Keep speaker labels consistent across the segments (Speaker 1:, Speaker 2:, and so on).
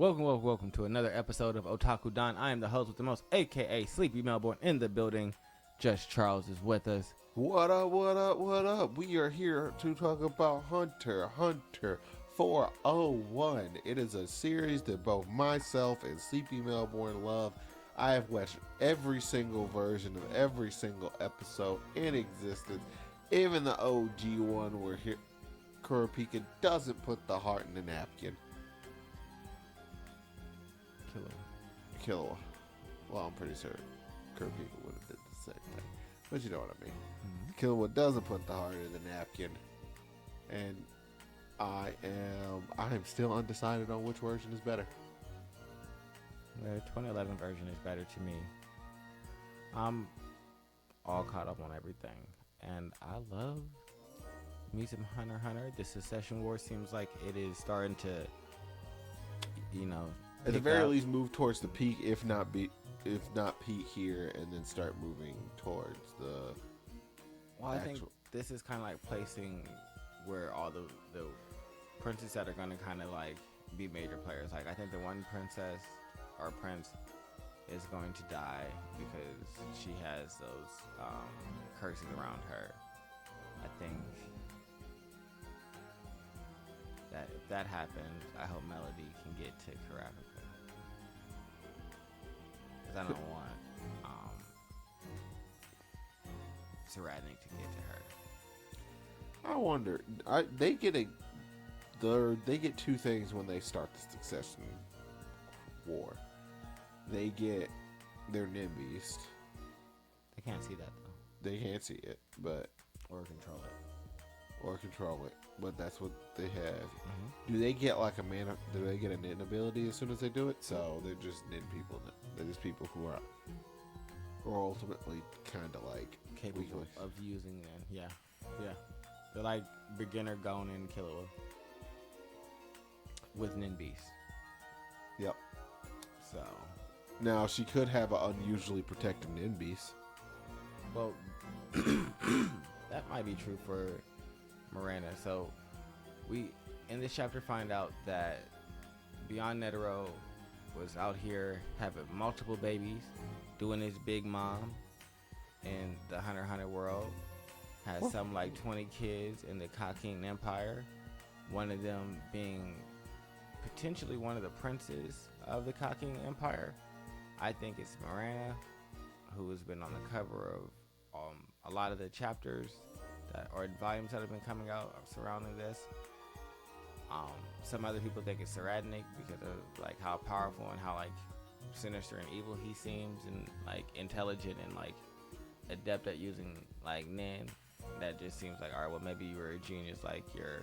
Speaker 1: Welcome to another episode of Otaku Don. I am the host with the most, aka Sleepy Melbourne, in the building. Just Charles is with us.
Speaker 2: What up? We are here to talk about Hunter x 401. It is a series that both myself and Sleepy Melbourne love. I have watched every single version of every single episode in existence, even the OG one where Kurapika doesn't put the heart in the napkin. Killua. Well, I'm pretty sure Kurapika would have did the same thing, but you know what I mean. Killua doesn't put the heart in the napkin, and I am still undecided on which version is better.
Speaker 1: The 2011 version is better to me. I'm all caught up on everything, and I love me some Hunter x Hunter. The Succession War seems like it is starting to,
Speaker 2: at the very least, move towards the peak, if not peak here, and then start moving towards the.
Speaker 1: Well, I think this is kind of like placing where all the princes that are going to kind of like be major players. Like I think the one princess or prince is going to die because she has those curses around her. I think that if that happens, I hope Melody can get to Kurapika. Because I don't want Saradnik to get to her.
Speaker 2: I wonder. They get two things when they start the Succession War. They get their Nimbeast.
Speaker 1: They can't see that though.
Speaker 2: They can't see it, but
Speaker 1: or control it.
Speaker 2: But that's what they have. Do they get like a mana? Do they get a Nin ability as soon as they do it? So they're just Nin people. They're just people who are ultimately kind of like
Speaker 1: capable of using Nin. Yeah. They're like beginner going in Killua with Nimbeast.
Speaker 2: Yep.
Speaker 1: So
Speaker 2: now she could have an unusually protected Nimbeast.
Speaker 1: Well, that might be true for Miranda. So we in this chapter find out that Beyond Netero was out here having multiple babies, doing his big mom in the Hunter x Hunter world. Has some like 20 kids in the Kaking Empire. One of them being potentially one of the princes of the Kaking Empire. I think it's Miranda, who has been on the cover of a lot of the chapters or volumes that have been coming out surrounding this. Some other people think it's Saradnik because of like how powerful and how like sinister and evil he seems, and like intelligent and like adept at using like Nin. That just seems like, all right, well maybe you were a genius like your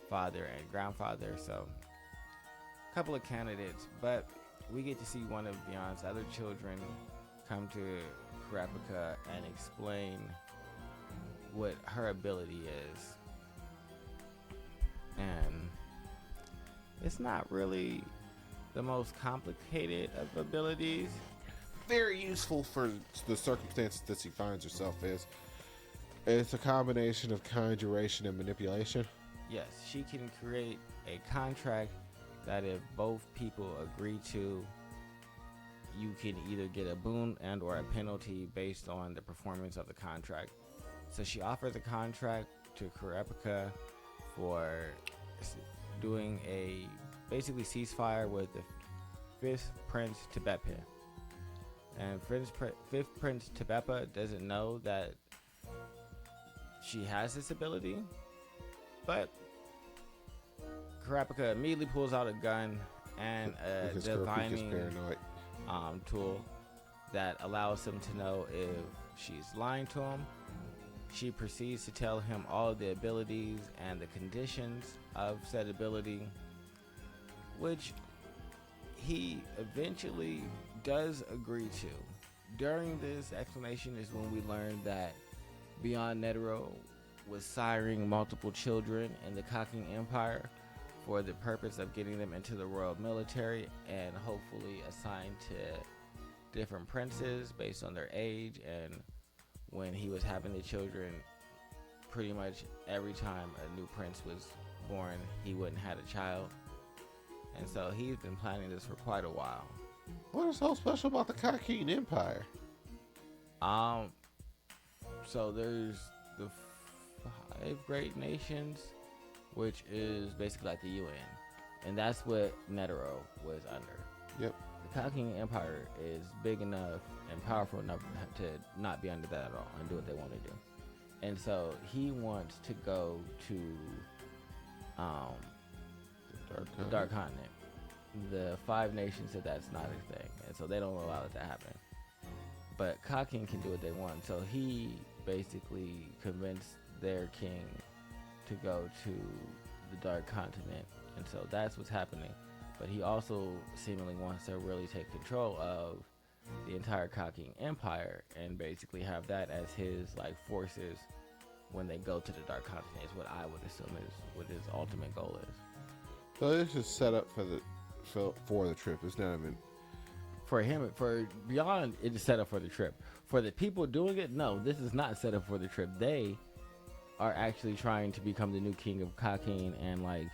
Speaker 1: father and grandfather. So a couple of candidates, but we get to see one of Beyond's other children come to Kurapika and explain what her ability is. And it's not really the most complicated of abilities.
Speaker 2: Very useful for the circumstances that she finds herself in. It's a combination of conjuration and manipulation.
Speaker 1: Yes, she can create a contract that if both people agree to, you can either get a boon and or a penalty based on the performance of the contract. So she offers a contract to Kurapika for doing a basically ceasefire with the fifth Prince Tebepa. And fifth Prince Tebepa doesn't know that she has this ability, but Kurapika immediately pulls out a gun and a divining tool that allows him to know if she's lying to him. She proceeds to tell him all of the abilities and the conditions of said ability, which he eventually does agree to. During this explanation is when we learn that Beyond Netero was siring multiple children in the Kaking Empire for the purpose of getting them into the royal military and hopefully assigned to different princes based on their age. And when he was having the children, pretty much every time a new prince was born, he wouldn't have a child. And so he's been planning this for quite a while.
Speaker 2: What is so special about the Cockine Empire?
Speaker 1: So there's the 5 great nations, which is basically like the UN. And that's what Netero was under.
Speaker 2: Yep.
Speaker 1: The Cockine Empire is big enough and powerful enough to not be under that at all and do what they want to do. And so he wants to go to the Dark Continent. The 5 nations said that's not a thing, and so they don't allow it to happen. But Cockine can do what they want, so he basically convinced their king to go to the Dark Continent, and so that's what's happening. But he also seemingly wants to really take control of the entire Cockine Empire and basically have that as his like forces when they go to the Dark Continent. Is what I would assume is what his ultimate goal is.
Speaker 2: So this is set up for the trip. It's not even
Speaker 1: for him. For Beyond, it is set up for the trip. For the people doing it, no, this is not set up for the trip. They are actually trying to become the new king of Cockine and like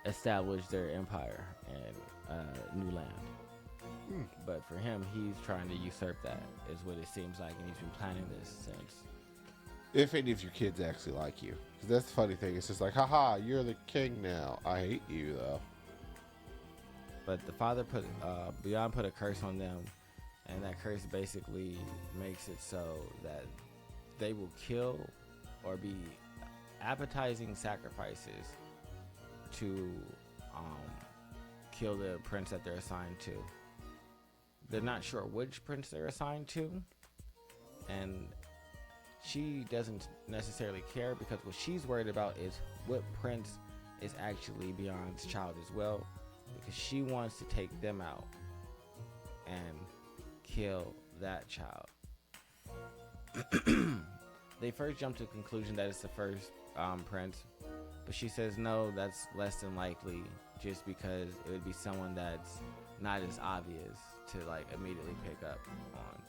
Speaker 1: establish their empire and new land. But for him, he's trying to usurp that, is what it seems like, and he's been planning this since.
Speaker 2: If any of your kids actually like you. Because that's the funny thing. It's just like, haha, you're the king now. I hate you, though.
Speaker 1: But the father Beyond put a curse on them, and that curse basically makes it so that they will kill or be appetizing sacrifices to kill the prince that they're assigned to. They're not sure which prince they're assigned to, and she doesn't necessarily care, because what she's worried about is what prince is actually Beyond's child as well, because she wants to take them out and kill that child. They first jump to the conclusion that it's the first prince, but she says no, that's less than likely, just because it would be someone that's not as obvious to like immediately pick up on.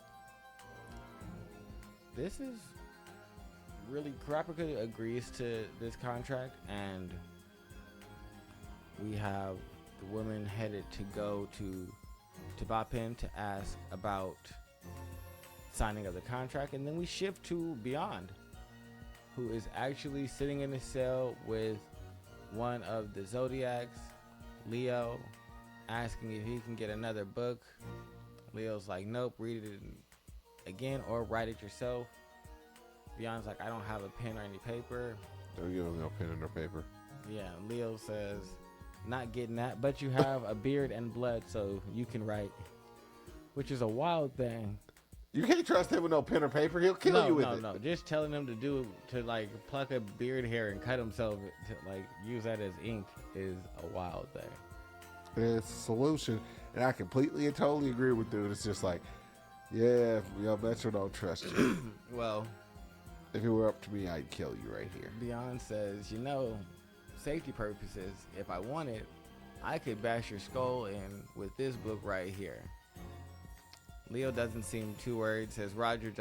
Speaker 1: This is really, Kurapika agrees to this contract, and we have the women headed to go to Bapin to ask about signing of the contract, and then we shift to Beyond, who is actually sitting in a cell with one of the Zodiacs, Leo, asking if he can get another book. Leo's like, nope, read it again or write it yourself. Beyond's like, I don't have a pen or any paper.
Speaker 2: Don't give him no pen or no paper.
Speaker 1: Yeah, Leo says, not getting that, but you have a beard and blood, so you can write, which is a wild thing.
Speaker 2: You can't trust him with no pen or paper. He'll kill you with it.
Speaker 1: No. Just telling him to like pluck a beard hair and cut himself to like use that as ink is a wild thing.
Speaker 2: It's a solution, and I completely and totally agree with dude. It's just like, yeah, yo, Metro don't trust you.
Speaker 1: Well,
Speaker 2: if it were up to me, I'd kill you right here.
Speaker 1: Beyond says, safety purposes, if I wanted, I could bash your skull in with this book right here. Leo doesn't seem too worried, says, Roger,